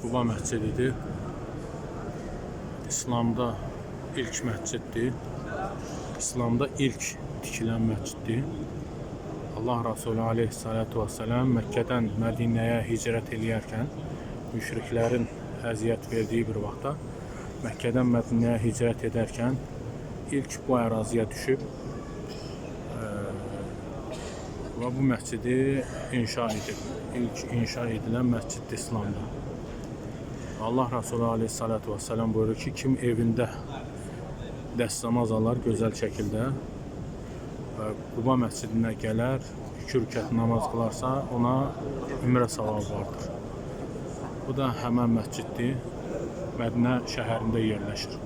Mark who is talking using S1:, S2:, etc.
S1: Quba məscididir. İslamda ilk məsciddir. İslamda ilk tikilən məsciddir. Allah Resulü aleyhissalatu vesselam Məkkədən Mədinəyə hicrət edərkən müşriklərin əziyyət verdiyi bir vaxtda Məkkədən Mədinəyə hicrət edərkən ilk bu əraziyə düşüb və bu məscidi inşa edib. İlk inşa edilən məsciddir İslamda. Allah Resulü aleyhissalatu vesselam buyurur ki, kim evində dəstəmaz alar gözəl şəkildə və Quba məscidinə gələr, 2 rükət namaz qılarsa ona ümrə savabı vardır. Bu da həmən məsciddir, Mədinə şəhərində yerləşir.